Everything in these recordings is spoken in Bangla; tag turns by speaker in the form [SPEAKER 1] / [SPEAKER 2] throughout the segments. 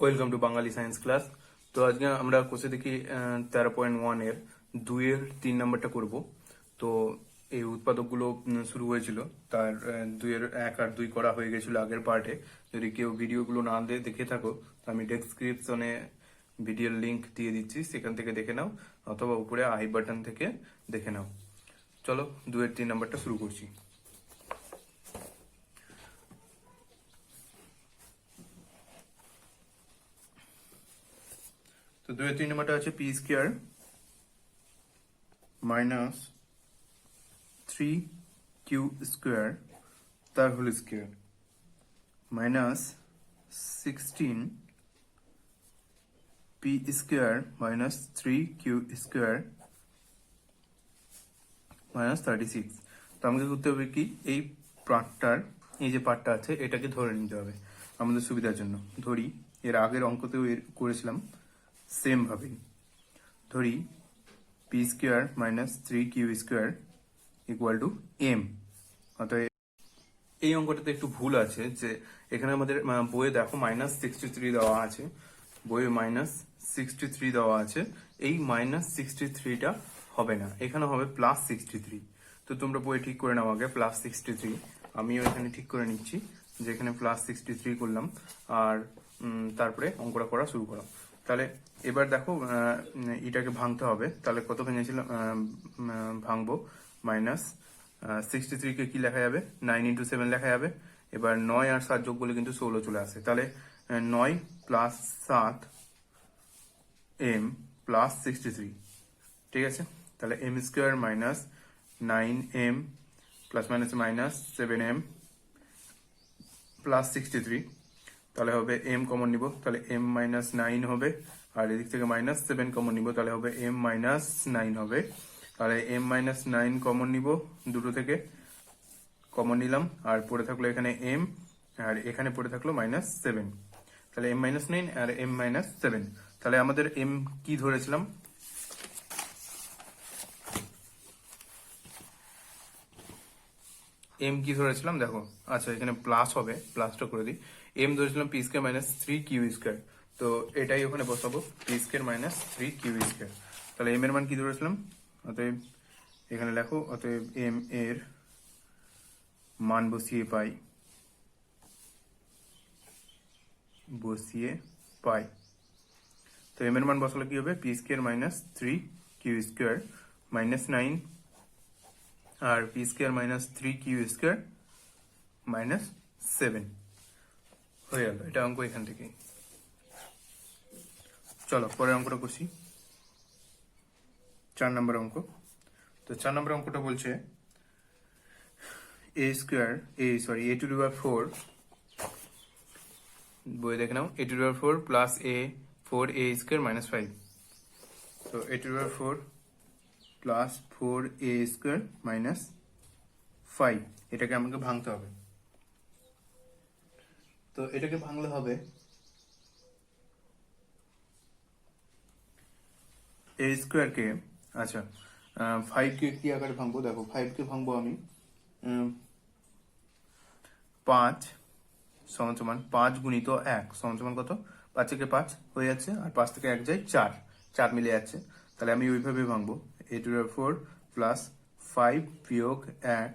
[SPEAKER 1] Welcome to Bangali science class. তো আজকে আমরা কোষে দেখি 13.1 এর 2 এর 3 নাম্বারটা করব। তো এই উৎপাদকগুলো শুরু হয়েছিল, তার 2 এর 1 আর 2 করা হয়ে গেছিল আগের পার্টে। যদি কেউ ভিডিওগুলো না দেখে থাকো তো আমি ডেসক্রিপশনে ভিডিওর লিংক দিয়ে দিচ্ছি, সেখান থেকে দেখে নাও, অথবা উপরে আই বাটন থেকে দেখে নাও। চলো 2 এর 3 নাম্বারটা শুরু করছি। তো 2 এর 3 নাম্বারটা আছে p square minus 3q square তার whole square minus 16p square minus 3q square minus 36। তো আমাকে করতে হবে কি, এই পার্টটার এই যে পার্টটা আছে এটাকে ধরে নিতে হবে আমাদের সুবিধার জন্য। ধরি এর আগের অঙ্কতেও করেছিলাম সেম ভাবেই। ধরি P square minus 3q square equal to M. অতএব এই অঙ্কটাতে একটু ভুল আছে, যে এখানে আমাদের বইয়ে দেখো -63 দেওয়া আছে, বইয়ে -63 দেওয়া আছে। এই -63টা হবে না, এখানে হবে +63। তো তোমরা বইয়ে ঠিক করে নাও আগে +63। আমিও এখানে ঠিক করে নিচ্ছি যে এখানে +63 করলাম, আর তারপরে অঙ্কটা করা শুরু করলাম। তাহলে এবার দেখো এটাকে ভাঙতে হবে। তাহলে কত ভেঙেছিলাম, ভাঙবো -63 কে কি লেখা যাবে, 9 × 7 লেখা যাবে। এবার 9 আর 7 যোগ করলে কিন্তু 16 চলে আসে। তাহলে 9 + 7 m + 63, ঠিক আছে। তাহলে m square minus 9m plus minus minus 7m + 63। তাহলে হবে m কমন নিব, তাহলে m - 9 হবে। আর এদিক থেকে -7 কমন নিব, তাহলে হবে m - 9 হবে। তাহলে m - 9 কমন নিব, দুটো থেকে কমন নিলাম, আর পড়ে থাকলো এখানে m, আর এখানে পড়ে থাকলো -7। তাহলে m - 9 আর m - 7। তাহলে আমাদের m কি ধরেছিলাম, এম কি ধরেছিলাম দেখো। আচ্ছা, এখানে প্লাস হবে, প্লাসটা করে দিই। এম ধরেছিলাম P square minus 3q square. তো এটাই ওখানে বসাবো, P square minus 3q square. তাহলে এম এর মান কি ধরেছিলাম, অতএব এখানে লেখো, অতএব এম এর মান বসিয়ে পাই তো এম এর মান বসালে কি হবে, p square minus 3q square minus 9, আর p square minus 3q square minus 7 হয়ে গেল। এটা অঙ্ক এখান থেকে। চলো পরের অঙ্কটা করছি, 4 নম্বর অঙ্ক। তো 4 নম্বর অঙ্কটা বলছে a টু দি পাওয়ার 4, বইয়ে দেখে নাও, a to the power 4 plus a 4a square minus 5। তো a to the power 4 plus 4a square minus 5, এটাকে আমাকে ভাঙতে হবে। তো এটাকে ভাঙলে হবে a স্কোয়ারকে, আচ্ছা 5কে কি আকারে ভাঙবো, দেখো 5কে ভাঙবো আমি 5 সমান 5 গুণিত 1 সমান কত, 5 থেকে 5 হয়ে যাচ্ছে, আর 5 থেকে 1 যায় 4, 4 মিলে যাচ্ছে। তাহলে আমি ওইভাবে ভাঙবো, a to the power 4 plus 5 বিয়োগ 1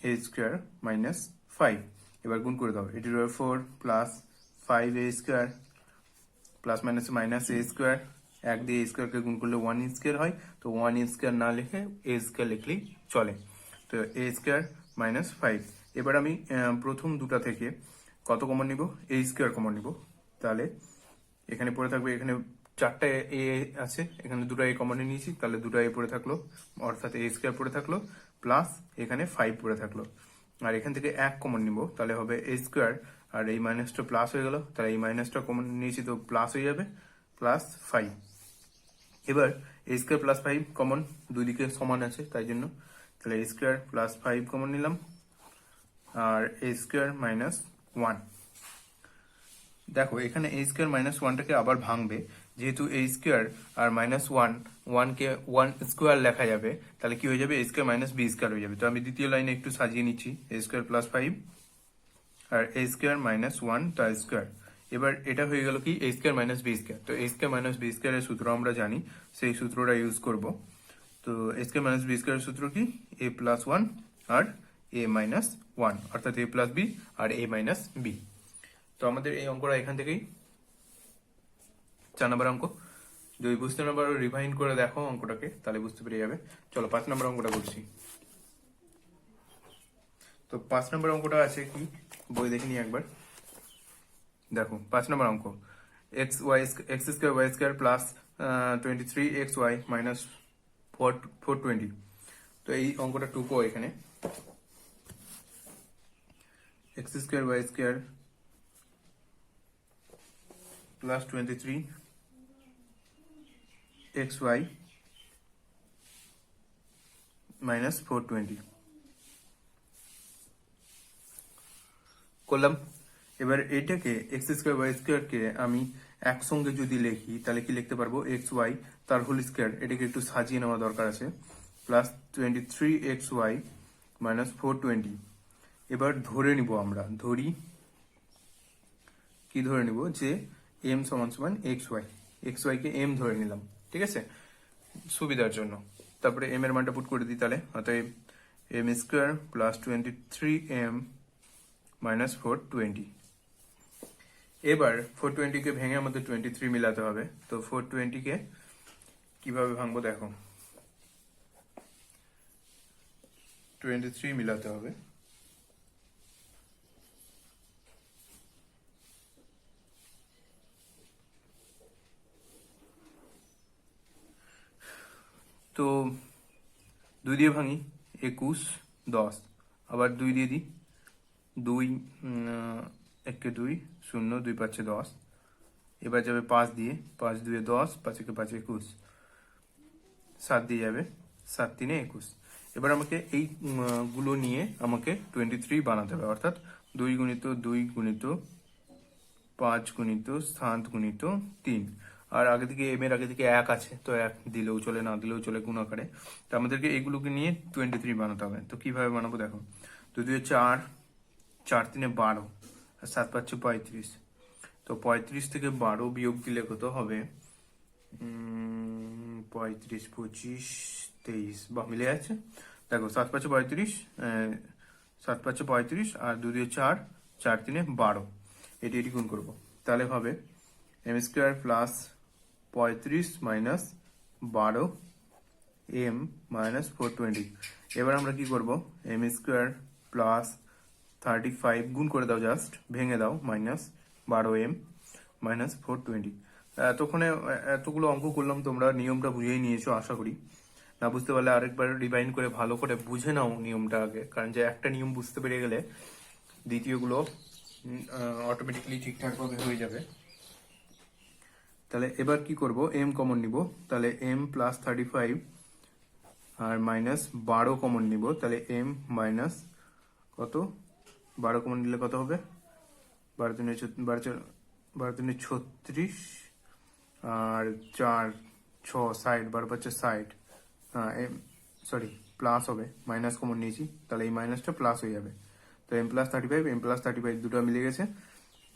[SPEAKER 1] a স্কোয়ার মাইনাস 5। এবার গুণ করে দাও, a to the power 4 plus 5a square plus minus minus a square, 1 দিয়ে a স্কোয়ারকে গুণ করলে 1 স্কোয়ার হয়। তো 1 স্কোয়ার না লিখে a স্কোয়ার লিখলেই চলে। তো a স্কোয়ার মাইনাস 5। এবার আমি প্রথম দুটা থেকে কত কমন নিব, a স্কোয়ার কমন নিব। তাহলে এখানে পড়ে থাকবে, এখানে 4টা a আছে, এখানে দুটো a কমন নিয়েছি, তাহলে দুটো a পড়ে থাকলো, অর্থাৎ a স্কোয়ার পড়ে থাকলো, প্লাস এখানে 5 পড়ে থাকলো। আর এখান থেকে 1 কমন নিব, তাহলে হবে a স্কোয়ার, আর এই মাইনাসটা প্লাস হয়ে গেল, তাহলে এই মাইনাসটা কমন নিয়েছি তো প্লাস হয়ে যাবে, প্লাস 5। এবার a স্কোয়ার প্লাস 5 কমন, দুই দিকে সমান আছে তাই জন্য, তাহলে a স্কোয়ার প্লাস 5 কমন নিলাম, আর a স্কোয়ার মাইনাস 1। দেখো এখানে a স্কোয়ার মাইনাস 1টাকে আবার ভাঙবে, যেহেতু a স্কোয়ার আর মাইনাস 1কে 1 স্কোয়ার লেখা যাবে, তাহলে কি হয়ে যাবে, a square minus b square হয়ে যাবে। তো আমি দ্বিতীয় লাইনে একটু সাজিয়ে নিচ্ছি, a স্কোয়ার প্লাস 5 আর a স্কোয়ার মাইনাস 1 তার স্কোয়ার। এবার এটা হয়ে গেল কি A square minus B square. তো এ স্কোয়ার মাইনাস বি স্কোয়ারের সূত্র আমরা জানি, সেই সূত্রটা ইউজ করব। তো এ স্কোয়ার মাইনাস বি স্কোয়ারের সূত্র কি, এ প্লাস ওয়ান আর এ মাইনাস ওয়ান, অর্থাৎ এ প্লাস বি আর এ মাইনাস বি। তো আমাদের এই অঙ্কটা এখান থেকেই 4 নম্বর অঙ্ক। যদি বুঝতে না পারো রিভাইন্ড করে দেখো অঙ্কটাকে, তাহলে বুঝতে পেরে যাবে। চলো 5 নম্বর অঙ্কটা করছি। তো 5 নম্বর অঙ্কটা আছে কি, বই দেখে নিই একবার। দেখো 5 নম্বর অঙ্ক, X square Y square plus 23xy minus 420। তো এই অঙ্কটা টুকো এখানে, X square Y square plus 23xy minus 420 করলাম। এবার এটাকে এক্স স্কোয়ার ওয়াই স্কোয়ারকে আমি একসঙ্গে যদি লিখি তাহলে কি লিখতে পারবো, এক্স ওয়াই তার হোল স্কোয়ার, এটাকে একটু সাজিয়ে নেওয়া দরকার আছে, প্লাস 23xy মাইনাস 420। এবার ধরে নিব, আমরা ধরি কি ধরে নিব, যে এম সমান সমান এক্স ওয়াই কে এম ধরে নিলাম, ঠিক আছে সুবিধার জন্য। তারপরে এম এর মানটা পুট করে দিই, তাহলে অতএব M square plus 23m minus 420। এবার 420 কে ভেঙে আমাদের 23 মিলাতে হবে। তো 420 কে কিভাবে ভাঙবো দেখো, 23 মিলাতে হবে। তো 2 দিয়ে ভাঙি 21, 10, আবার 2 দিয়ে দিই, 2 1 2 0, 2 5 10। এবার যাবে 5 দিয়ে, 5 2 10, 5 1 5 21, 7 দিয়ে যাবে, 7 3 21। এবার আমাকে এই গুলো নিয়ে আমাকে 23 বানাতে হবে, অর্থাৎ 2 গুণিত 2 গুণিত 5 গুণিত 7 গুণিত 3। আর আগে থেকে এম এর আগে থেকে 1 আছে, তো 1 দিলেও চলে, না দিলেও চলে গুণ আকারে। তো আমাদেরকে এগুলোকে নিয়ে 23 বানাতে হবে। তো কিভাবে বানাবো দেখো, 2 2 4, 4 3 12, আর 7 5 35। তো 35 থেকে 12 বিয়োগ দিলে কত হবে, 35 25 23, বা মিলে যাচ্ছে। দেখো 7 5 35, 7 5 35 আর 2 2 4, 4 3 12, এটি গুণ করবো, তাহলে হবে M square plus 35 minus 12 M minus 420। এবার আমরা কি করব, এম স্কোয়ার প্লাস 35 গুণ করে দাও, জাস্ট ভেঙে দাও, মাইনাস 12m মাইনাস 420। এতক্ষণে এতগুলো অঙ্ক করলাম, তোমরা নিয়মটা বুঝেই নিয়েছো আশা করি। না বুঝতে পারলে আরেকবার রিভাইন্ড করে ভালো করে বুঝে নাও নিয়মটা আগে, কারণ যে একটা নিয়ম বুঝতে পেরে গেলে দ্বিতীয়গুলো অটোমেটিকলি ঠিকঠাক ভাবে হয়ে যাবে। তাহলে এবার কি করব, এম কমন নিব, তাহলে এম প্লাস 35 আর মাইনাস 12 কমন নিব, তাহলে এম মাইনাস কত, 12 কমন নিলে কত হবে, 12 3 36 আর 4 6 60, 12 5 60। হ্যাঁ সরি প্লাস হবে, মাইনাস কমন নিয়েছি, তাহলে এই মাইনাসটা প্লাস হয়ে যাবে। তো এম প্লাস 35, এম প্লাস 35 দুটো মিলে গেছে,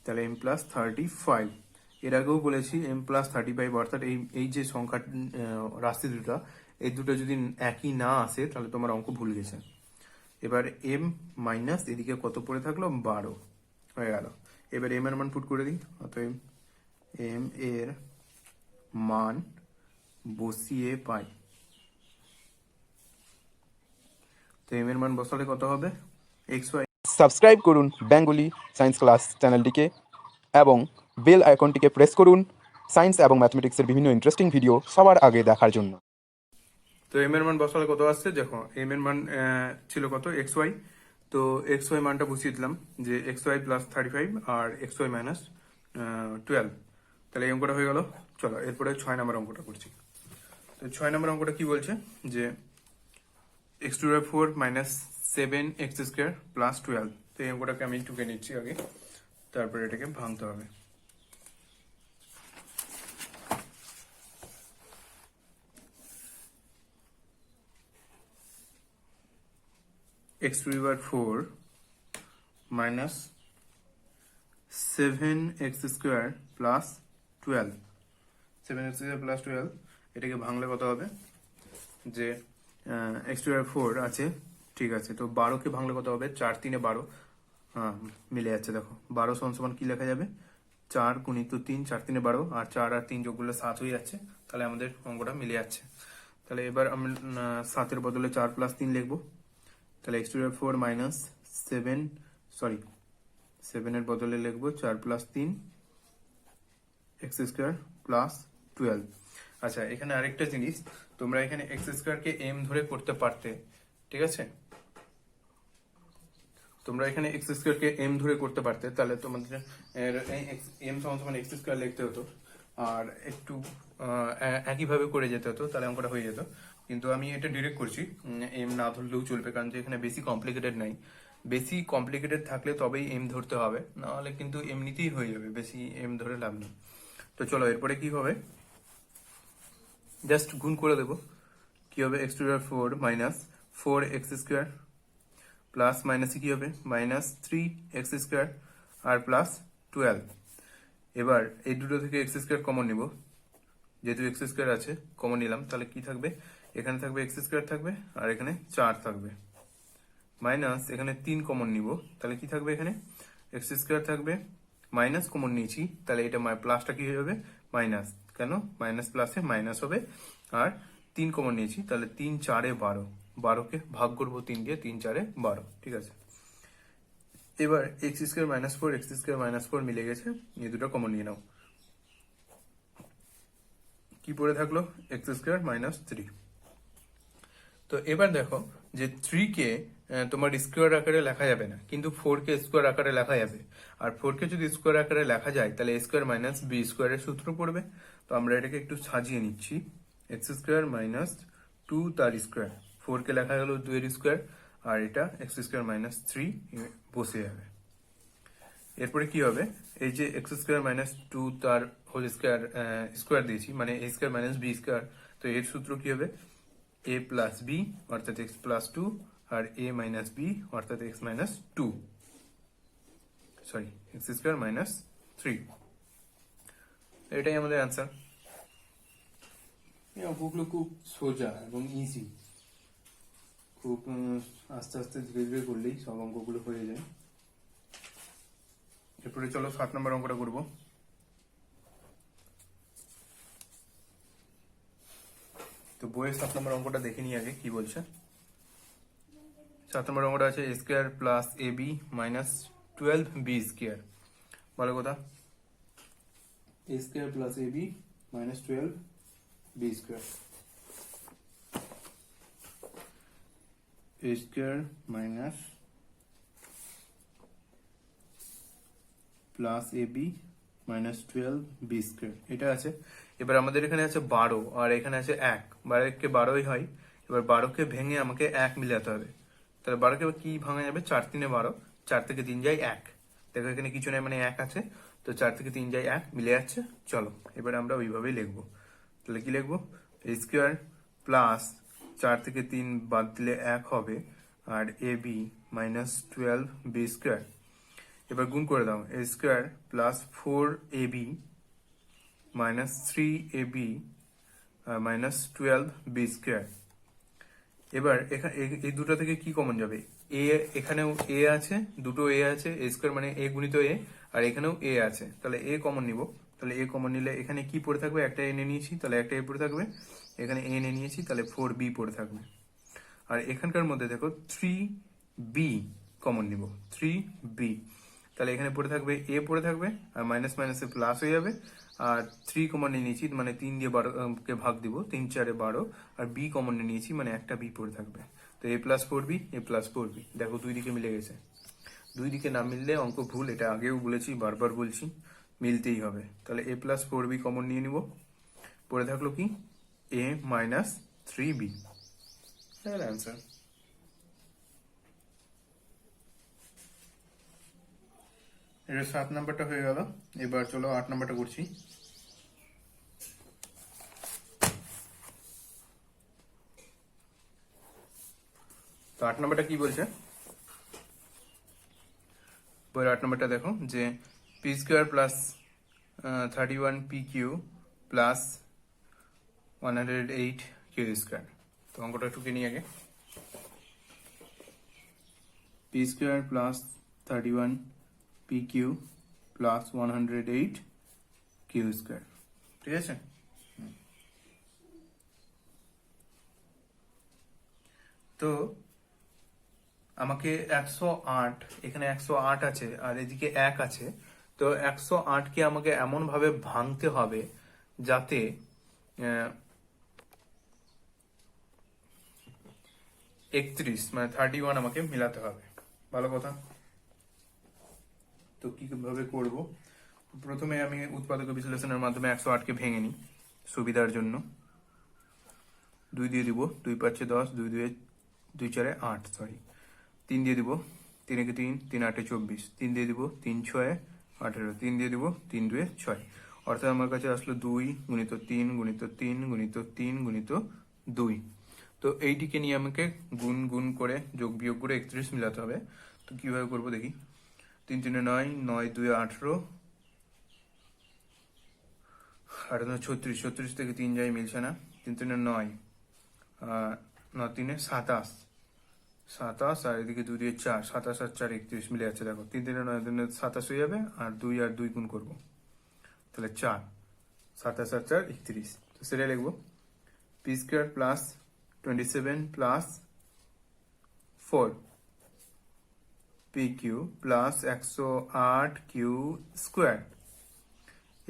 [SPEAKER 1] তাহলে এম প্লাস 35। এর আগেও বলেছি এম প্লাস 35, অর্থাৎ এই যে সংখ্যা রাশি দুটা, এই দুটো যদি একই না আসে তাহলে তোমার অঙ্ক ভুল গেছে। এবার এম মাইনাস এদিকে কত পড়ে থাকলো, 12 হয়ে গেল। এবার এম এর মান পুট করে দিই, অতএব এম এর মান বসিয়ে পাই। তো এম এর মান বসালে কত হবে, এক্স ওয়াই।
[SPEAKER 2] সাবস্ক্রাইব করুন বেঙ্গলি সায়েন্স ক্লাস চ্যানেলটিকে এবং বেল আইকনটিকে প্রেস করুন সায়েন্স এবং ম্যাথমেটিক্সের বিভিন্ন ইন্টারেস্টিং ভিডিও সবার আগে দেখার জন্য।
[SPEAKER 1] তো এম এর মান বসালে কত আসছে দেখো, এম এর মান ছিল কত, এক্স ওয়াই। তো এক্স ওয়াই মানটা বসিয়ে দিলাম, যে এক্স ওয়াই প্লাস 35 আর এক্স ওয়াই মাইনাস 12। তাহলে এই অঙ্কটা হয়ে গেল। চলো এরপরে 6 নম্বর অঙ্কটা করছি। তো 6 নম্বর অঙ্কটা কি বলছে, যে x two the power 4 minus 7 x square plus 12। তো এই অঙ্কটাকে আমি টুকে নিচ্ছি আগে, তারপরে এটাকে ভাঙতে হবে। x to the power 4 minus 7x² plus 12, 7x² plus 12, এটাকে ভাঙলে কত হবে, যে x² 4 আছে, ঠিক আছে, তো 12কে ভাঙলে কত হবে, 4 3 12, হ্যাঁ মিলে যাচ্ছে, দেখো 12 সমান সমান কি লেখা যাবে, 4 গুণিত 3, 4 3 12, আর 4 আর 3 যোগ করলে 7 হয়ে যাচ্ছে, তাহলে আমাদের অঙ্কটা মিলে যাচ্ছে। তাহলে এবার আমরা 7-এর বদলে 4 প্লাস 3 লিখবো, তাহলে x² 4 মাইনাস 7, সরি 7-এর বদলে লিখবো 4 প্লাস 3 x² প্লাস 12। আচ্ছা, এখানে আরেকটা জিনিস, তোমরা এখানে x² কে m ধরে করতে পারতে, ঠিক আছে, তোমরা এখানে x² কে m ধরে করতে পারতে, তাহলে তোমাদের m সমান সমান x² লিখতে হতো, আর একটু একইভাবে করে যেতে হতো, তাহলে অঙ্কটা হয়ে যেত। কিন্তু আমি এটা ডিরেক্ট করছি, m না ধরলেও চলবে, কারণ যে এখানে বেশি কমপ্লিকেটেড নাই। বেশি কমপ্লিকেটেড থাকলে তবেই m ধরতে হবে, নাহলে কিন্তু এমনিতেই হয়ে যাবে, বেশি m ধরে লাভ নেই। তো চলো এরপরে কি হবে, জাস্ট গুণ করে দেবো, কি হবে, x² 4 মাইনাস 4x² প্লাস মাইনাসে কি হবে, মাইনাস 3x² আর প্লাস 12। এবার এই দুটো থেকে x² কমন নিব, যেহেতু x² আছে কমন নিলাম, তাহলে কি থাকবে, এখানে থাকবে x² থাকবে, আর এখানে 4 থাকবে, মাইনাস এখানে 3 কমন নিব, তাহলে কি থাকবে, এখানে x² থাকবে, মাইনাস কমন নিয়েছি, তাহলে এটা প্লাসটা কি হয়ে যাবে, মাইনাস, কেন মাইনাস প্লাসে মাইনাস হবে, আর 3 কমন নিয়েছি, তাহলে 3 4 12, 12কে ভাগ করবো 3 দিয়ে, 3 4 12, ঠিক আছে। এবার x² মাইনাস 4 x² মাইনাস 4 মিলে গেছে, এই দুটো কমন নিয়ে নাও, কি পড়ে থাকলো, x² মাইনাস 3। তো এবার দেখো যে 3 কে তোমার স্কোয়ার আকারে লেখা যাবে না, কিন্তু 4 কে স্কোয়ার আকারে লেখা যাবে, আর 4 কে যদি স্কোয়ার আকারে লেখা যায়, তাহলে a² মাইনাস b² এর সূত্র পড়বে। তো আমরা এটাকে একটু সাজিয়ে নিচ্ছি, x² মাইনাস 2 তার স্কোয়ার, 4 কে লেখা গেল 2 এর স্কোয়ার, আর এটা x² মাইনাস 3 বসে যাবে। এরপরে কি হবে, এই যে x² মাইনাস 2 তার হোল স্কোয়ার স্কোয়ার দিয়েছি, মানে a² মাইনাস b², তো এর সূত্র কি হবে, a প্লাস বি অর্থাৎ x প্লাস 2, আর a মাইনাস বি অর্থাৎ x minus 2, sorry x² minus 3, এটাই আমাদের অ্যান্সার। এই অঙ্কগুলো খুব সোজা এবং ইজি, খুব আস্তে আস্তে ধীরে ধীরে করলেই সব অঙ্কগুলো হয়ে যায়। এরপরে চলো 7 নম্বর অঙ্কটা করবো। তো বইয়ের 7 নম্বর অঙ্কটা দেখে নিই আগে কি বলছে। 7 নম্বর অঙ্কটা আছে a² plus ab minus 12b², ভালো কথা, a² plus ab minus 12b², a² minus plus ab minus 12b², এটা আছে। এবার আমাদের এখানে আছে 12 আর এখানে আছে 1, 12কে 12ই হয়, এবার 12কে ভেঙে আমাকে 1 মিলাতে হবে, তাহলে 12কে কি ভাঙা যাবে, 4 3 12, 4 থেকে 3 যায় 1, দেখো এখানে কিছু নেই, মানে 1 আছে, তো 4 থেকে 3 যায় 1, মিলে যাচ্ছে। চলো এবার আমরা ওইভাবেই লিখবো, তাহলে কি লিখবো, a² প্লাস 4 থেকে 3 বাদ দিলে 1 হবে, আর ab মাইনাস 12b², এবার গুণ করে দাও, a² plus 4ab minus 3ab minus 12b²। এবার এখানে এই দুটো থেকে কি কমন যাবে, a, এখানেও a আছে, দুটো a আছে, a² মানে a গুণিত a, আর এখানেও a আছে, তাহলে a কমন নিব, তাহলে a কমন নিলে এখানে কি পড়ে থাকবে, একটা a নিয়ে নিয়েছি, তাহলে একটা a পড়ে থাকবে, এখানে a নিয়ে নিয়েছি, তাহলে 4b পড়ে থাকবে, আর এখানকার মধ্যে দেখো 3b কমন নিব, 3b, তাহলে এখানে পড়ে থাকবে a পড়ে থাকবে, আর মাইনাস মাইনাসে প্লাস হয়ে যাবে, আর 3 কমন নিয়ে নিয়েছি, মানে 3 দিয়ে 12 কে ভাগ দিব, 3 4 12, আর b কমন নিয়ে নিয়েছি, মানে একটা b পড়ে থাকবে, তো a plus 4b, a plus 4b, দেখো দুই দিকে মিলে গেছে। দুই দিকে না মিললে অঙ্ক ভুল, এটা আগেও বলেছি, বারবার বলছি, মিলতেই হবে। তাহলে a প্লাস 4b কমন নিয়ে নিব, পড়ে থাকলো কি, a মাইনাস 3b, অ্যান্সার। এটা 7 নাম্বারটা হয়ে গেল, এবার চলো 8 নাম্বারটা করছি। তো 8 নাম্বারটা কি বলছে, বইয়ের 8 নাম্বারটা দেখো, যে P square plus 31 P Q plus 108 Q square. তো অঙ্কটা একটু কিনি আগে। P square plus 31 P Q plus 108 Q square, ঠিক আছে। তো আমাকে 108, এখানে 108 আছে আর এদিকে 1 আছে, তো 108কে আমাকে এমন ভাবে ভাঙতে হবে যাতে 31 মানে 31 আমাকে মিলাতে হবে। ভালো কথা। তো কিভাবে করব? প্রথমে আমি উৎপাদক বিশ্লেষণের মাধ্যমে 108কে ভেঙে নিই সুবিধার জন্য। 2 দিয়ে দিব, 2 5 10, 2 2 2 4 8, সরি 3 দিয়ে দিব, 3 একে 3, 3 8 24, 3 দিয়ে দিব, 3 6 18, 3 দিয়ে দিব, 3 2 6, অর্থাৎ আমার কাছে আসলো 2 গুণিত 3 গুণিত 3 গুণিত 3 গুণিত 2। তো এইটিকে নিয়ে আমাকে গুণ গুণ করে যোগ বিয়োগ করে 31 মিলাতে হবে। তো কিভাবে করবো দেখি। 3 3 9, 9 2 18, 18 36, 36 থেকে 3 যাই মিলছে না, 3 3 9, 9 3 27, 27 আর এদিকে 2 দিয়ে 4, 27 আর 4 31 মিলে যাচ্ছে। দেখো 3 3 9 3 27 হয়ে যাবে আর 2 গুণ করবো, তাহলে 4, 27 আর 4 31। তো সেটা লিখবো P square plus 27 plus 4 P Q plus 108 Q square.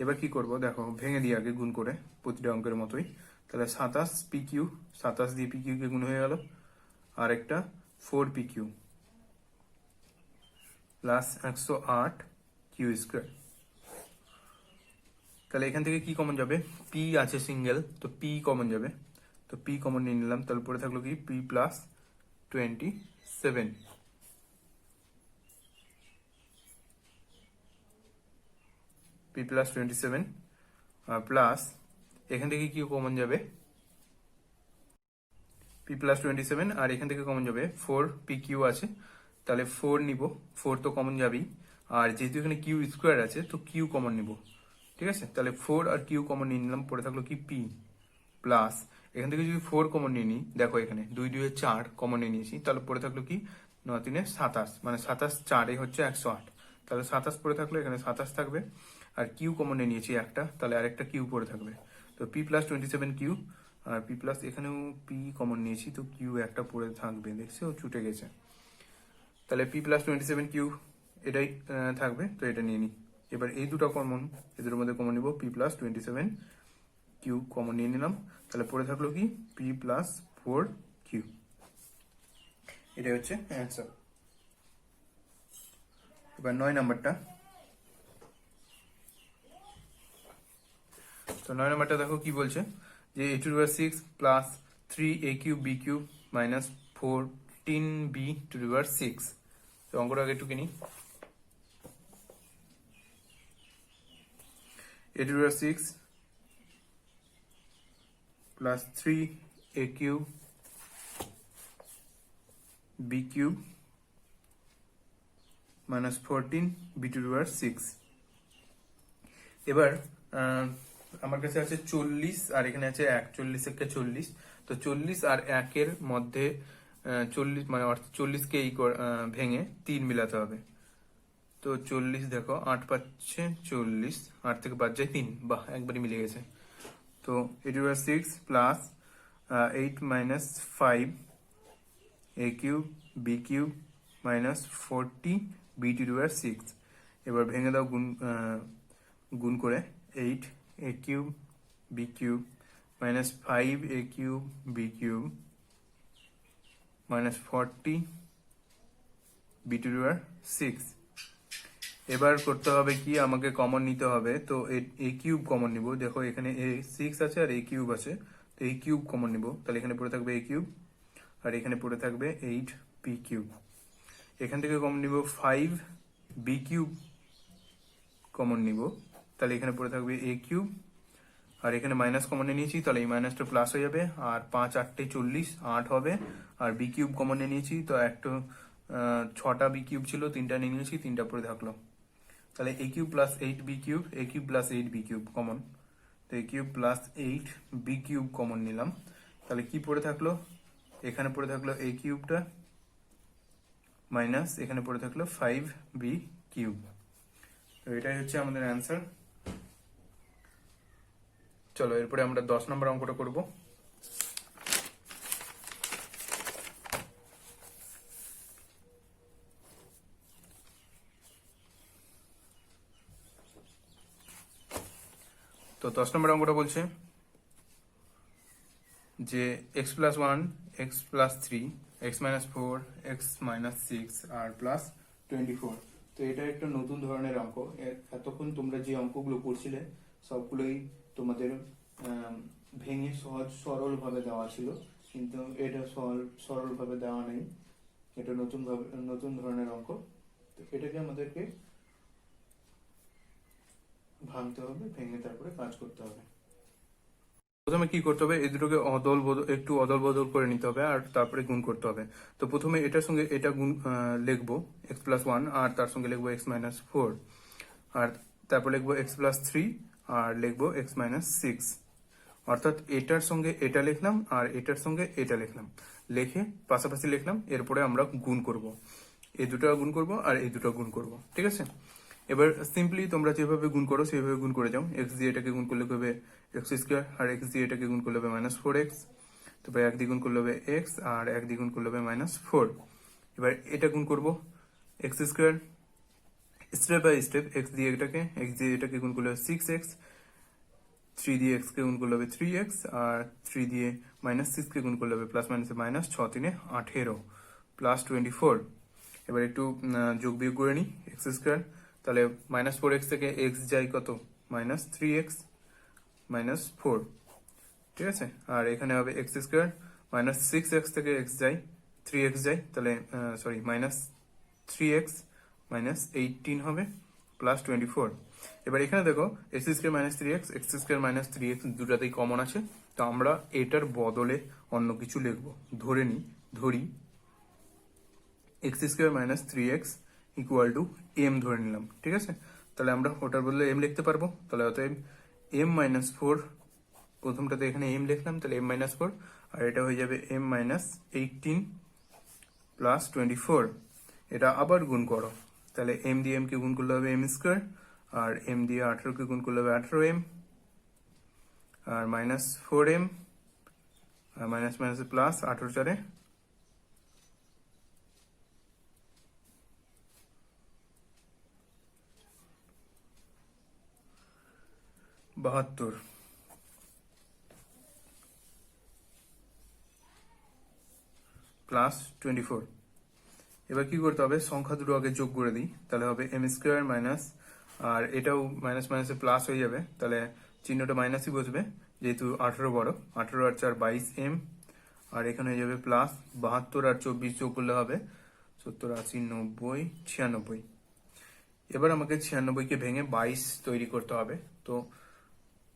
[SPEAKER 1] এবার কি করব দেখো, ভেঙে দিয়ে আগে গুণ করে প্রতিটা অঙ্কের মতোই। তাহলে 27 পি কিউ, 27 দিয়ে পি কিউ কে গুণ হয়ে গেল, আর একটা 4 P Q plus 108 Q square. তাহলে এখান থেকে কি কমন যাবে? পি আছে সিঙ্গেল, তো পি কমন যাবে, তো পি কমন নিয়ে নিলাম। তাহলে পরে থাকলো কি P plus 27, P plus 27 plus এখান থেকে কি কমন যাবে? পি প্লাস 27 আর এখান থেকে কমন যাবে 4 পি কিউ আছে, তাহলে 4 নিব, 4 তো কমন যাবেই। আর যেহেতু এখানে কিউ স্কোয়ার আছে তো কিউ কমন নিব, ঠিক আছে। তাহলে 4 আর কিউ কমন নিয়ে নিলাম, পরে থাকলো কি পি প্লাস এখান থেকে যদি 4 কমন নিয়ে নিই, দেখো এখানে 2 2 4 কমন নিয়ে নিয়েছি, তাহলে পরে থাকলো কি 9 3 27, মানে 27 4 হচ্ছে 108, তাহলে 27 পরে থাকলো, এখানে 27 থাকবে। আর কিউ কমন নিয়ে নিয়েছি একটা, তাহলে আরেকটা কিউ পরে থাকবে। তো পি প্লাস 27 কিউ, আর পি প্লাস এখানেও পি কমন নিয়েছি, তো কিউ একটা পরে থাকবে, দেখছি ও ছুটে গেছে। তাহলে পি প্লাস 27 কিউ এটাই থাকবে, তো এটা নিয়ে নিই। এবার এই দুটো কমন, এদের মধ্যে কমন নিব, পি প্লাস 27 কিউ কমন নিয়ে নিলাম, তাহলে পরে থাকলো কি পি প্লাস 4 কিউ। এটাই হচ্ছে অ্যান্সার। এবার 9 নাম্বারটা। তো 9 নাম্বারটা দেখো কি বলছে, যে a to the power 6 plus 3a cube b cube minus 14b to the power 6। তো অঙ্কটা আগে একটু কিনি। a to the power 6 plus 3a cube b cube minus 14b to the power 6। এবার আমার কাছে আছে 40 আর এখানে আছে 1, 40 একে 40, তো 40 আর 1 এর মধ্যে 40 মানে অর্থাৎ 40কে ভেঙে 3 মিলাতে হবে। তো 40 দেখো 8 পাচ্ছে 40, 8 থেকে 5 যায় 3, বাহ একবারই মিলে গেছে। তো এটি 6 plus 8 minus 5 a cube b cube minus 40 b to the power 6। এবার ভেঙে দাও গুণ করে 8 a cube b cube minus 5 a cube b cube minus 40 b to the power 6। এবার করতে হবে কি, আমাকে কমন নিতে হবে। তো a কিউব কমন নিব, দেখো এখানে a 6 আছে আর a কিউব আছে, তো a কিউব কমন নিব, তাহলে এখানে পড়ে থাকবে a কিউব আর এখানে পড়ে থাকবে 8 b কিউব। এখান থেকে কমন নিব 5 b কিউব কমন নিব, তাহলে এখানে পড়ে থাকবে a কিউব আর এখানে মাইনাস কমন নিয়েছি, তাহলে এই মাইনাসটা প্লাস হয়ে যাবে, আর 5 8 40, 8 হবে। আর বি কিউব কমন নিয়েছি, তো একটা 6টা বি কিউব ছিল, 3টা নিয়ে নিয়েছি, 3টা পরে থাকলো, তাহলে a cube plus 8b cube, a cube plus 8b cube common, তো a cube plus 8b cube common নিলাম। তাহলে কি পড়ে থাকলো, এখানে পড়ে থাকলো a কিউবটা মাইনাস এখানে পড়ে থাকলো 5b কিউব। তো এটাই হচ্ছে আমাদের অ্যান্সার। চলো এরপরে আমরা 10 নম্বর অঙ্কটা করব। তো 10 নম্বর অঙ্কটা বলছে যে x plus 1, x plus 3, x minus 4, x minus 6 আর প্লাস 24। তো এটা একটা নতুন ধরনের অঙ্ক। এতক্ষণ তোমরা যে অঙ্কগুলো করছিলে সবগুলোই তোমাদের ভেঙে সহজ সরল ভাবে দেওয়া ছিল, কিন্তু এটা সরল ভাবে দেওয়া নেই, এটা নতুন ধরনের অঙ্ক। তো এটাকে আমাদেরকে ভাঙতে হবে, ভেঙে তারপরে কাজ করতে হবে। প্রথমে কি করতে হবে, এই দুটোকে একটু অদল বদল করে নিতে হবে আর তারপরে গুণ করতে হবে। তো প্রথমে এটার সঙ্গে এটা গুণ লিখবো এক্স প্লাস 1, আর তার সঙ্গে লিখবো এক্স মাইনাস 4, আর তারপর লিখবো এক্স প্লাস 3 আর লিখবো এক্স মাইনাস 6। অর্থাৎ এটার সঙ্গে এটা লিখলাম আর এটার সঙ্গে এটা লিখলাম, লিখে পাশাপাশি লিখলাম। এরপরে আমরা গুণ করব, এই দুটো গুণ করব আর এই দুটো গুণ করব, ঠিক আছে। এবার সিম্পলি তোমরা যেভাবে গুণ করো সেইভাবে গুণ করে যাও। এক্স দিয়ে এটাকে গুণ করলে হবে এক্স স্কোয়ার, আর এক্স দিয়ে এটাকে গুণ করলে হবে মাইনাস 4x। তারপরে এক দ্বিগুণ করলে হবে এক্স, আর এক দ্বিগুণ করলে হবে মাইনাস 4। এবার এটা গুণ করব X square, step by step. X দিয়ে এটাকে গুণ করলে হবে 6x, 3 দিয়ে এক্স কে গুণ করলে হবে 3x, আর 3 দিয়ে মাইনাস 6 কে গুণ করলে হবে প্লাস মাইনাসে মাইনাস, 6 3 18 প্লাস 24। এবার একটু যোগ বিয়োগ করে নিই। এক্স স্কোয়ার, তাহলে মাইনাস 4x থেকে এক্স যায় কত, মাইনাস 3x মাইনাস 4, ঠিক আছে। আর এখানে হবে এক্স স্কোয়ার, মাইনাস 6x থেকে এক্স যায় 3x যায়, তাহলে সরি মাইনাস 3x মাইনাস 18 হবে প্লাস 24। এবার এখানে দেখো x square minus 3x, x square minus 3x দুটাতেই কমন আছে। তো আমরা এটার বদলে অন্য কিছু লিখবো। ধরি x square minus 3x equal to m ধরে নিলাম, ঠিক আছে। তাহলে আমরা ওটার বদলে এম লিখতে পারবো। তাহলে অতএব এম মাইনাস 4, প্রথমটাতে এখানে এম লিখলাম, তাহলে এম মাইনাস 4, আর এটা হয়ে যাবে এম মাইনাস 18 প্লাস 24। এটা আবার গুণ করো, তাহলে এম দিয়ে এম কে গুণ করলে হবে এম স্কোয়ার, আর এম দিয়ে 18 কে গুণ করলে হবে 18m, আর মাইনাস 4m, আর মাইনাস মাইনাস প্লাস 18 4 72 প্লাস 24। এবার কি করতে হবে, সংখ্যা দুটো আগে যোগ করে দিই। তাহলে হবে এম স্কোয়ার মাইনাস, আর এটাও মাইনাস মাইনাসে প্লাস হয়ে যাবে, তাহলে চিহ্নটা মাইনাসই বসবে যেহেতু 18 বড়। 18 আর 4 22m, আর এখানে হয়ে যাবে প্লাস 72 আর 24 যোগ করলে হবে 70 80 90 96। এবার আমাকে 96 কে ভেঙে 22 তৈরি করতে হবে। তো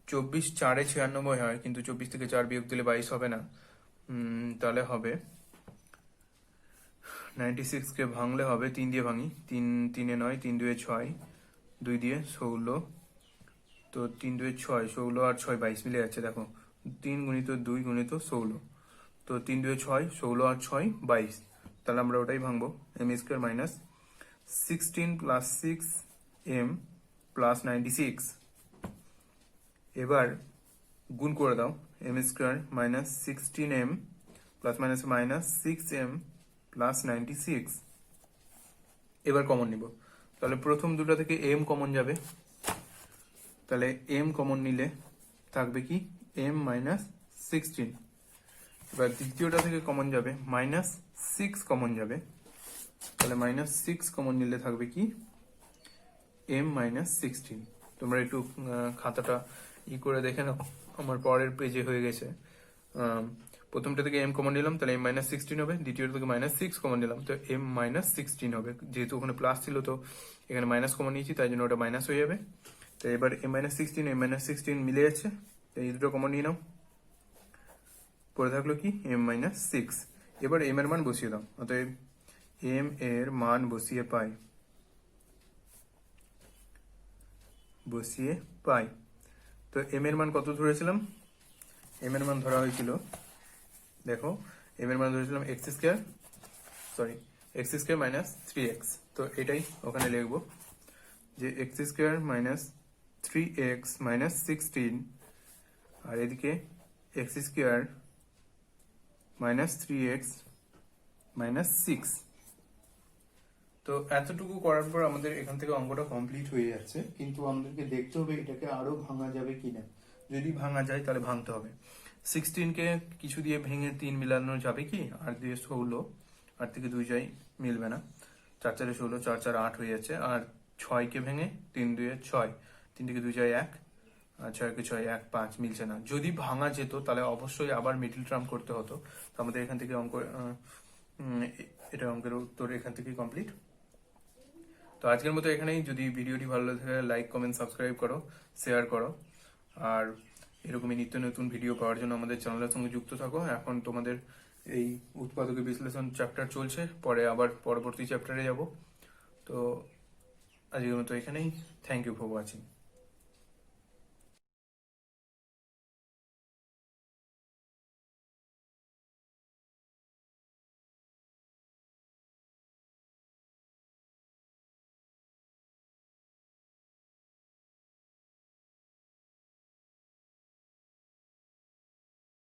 [SPEAKER 1] 24 4-এ 96 হয়, কিন্তু 24 থেকে 4 বিয়োগ দিলে 22 হবে না। তাহলে হবে 96 কে ভাঙলে হবে 3 দিয়ে ভাঙি, 3 3-এ 9, 3 2-এ 6, 2 দিয়ে 16, তো 3 2-এ 6, 16 আর 6 22 মিলে যাচ্ছে। দেখো 3 গুণিত 2 গুণিত 16, তো 3 2-এ 6, 16 আর 6 22। তাহলে আমরা ওটাই ভাঙবো, M square minus 16 plus 6m plus 96। এবার গুণ করে দাও, M square minus 16m plus minus minus 6m plus 96। এবার কমন নিব, তাহলে প্রথম দুটো থেকে m কমন যাবে, তাহলে m কমন নিলে থাকবে কি m মাইনাস 16। এবার দ্বিতীয়টা থেকে কমন যাবে মাইনাস 6 কমন যাবে, তাহলে মাইনাস 6 কমন নিলে থাকবে কি m মাইনাস 16। তোমরা একটু খাতাটা করে দেখে নাও, আমার পরের পেজে হয়ে গেছে। প্রথমটা থেকে m কমন নিলাম, তাহলে m মাইনাস 16 হবে। দ্বিতীয়টা থেকে মাইনাস 6 কমন নিলাম, তো m মাইনাস 16 হবে। যেহেতু ওখানে প্লাস ছিল তো এখানে মাইনাস কমন নিয়েছি, তাই জন্য ওটা মাইনাস হয়ে যাবে। তো এবার m মাইনাস 16 m মাইনাস 16 মিলে যাচ্ছে, তো এই দুটো কমন নিয়ে নাও। পরে থাকলো কি m মাইনাস 6। এবার m এর মান বসিয়ে দাও, অতএব m এর মান বসিয়ে পাই বসিয়ে পাই। তো এম এর মান কত ধরেছিলাম? এম এর মান ধরা হয়েছিল, দেখো এম এর মান ধরেছিলাম এক্স স্কোয়ার মাইনাস 3x। তো এটাই ওখানে লিখবো যে x square minus 3x minus 16, আর এদিকে x square minus 3x minus 6। তো এতটুকু করার পর আমাদের এখান থেকে অঙ্কটা কমপ্লিট হয়ে যাচ্ছে, কিন্তু আমাদেরকে দেখতে হবে এটাকে আরো ভাঙা যাবে কিনা। যদি ভাঙা যায় তাহলে ভাঙতে হবে। 16কে কিছু দিয়ে ভেঙে 3 মিলানো যাবে কি? 8 দিয়ে 16, 8 থেকে 2 যাই, মিলবে না। 4 4 16, 4 4 8 হয়ে যাচ্ছে। আর 6কে ভেঙে 3 2 6, 3 থেকে 2 যায় 1, আর 6কে 6 1 5, মিলছে না। যদি ভাঙা যেত তাহলে অবশ্যই আবার মিডল টার্ম করতে হতো। তো আমাদের এখান থেকে অঙ্ক এটা অঙ্কের উত্তর এখান থেকেই কমপ্লিট। তো আজকের মতো এখানেই। যদি ভিডিওটি ভালো লাগে লাইক কমেন্ট সাবস্ক্রাইব করো, শেয়ার করো, আর এরকমই নিত্য নতুন ভিডিও পাওয়ার জন্য আমাদের চ্যানেলের সঙ্গে যুক্ত থাকো। এখন তোমাদের এই উৎপাদকের বিশ্লেষণ চ্যাপ্টার চলছে, পরে আবার পরবর্তী চ্যাপ্টারে যাব। তো আজকের মতো এখানেই। Thank you for watching.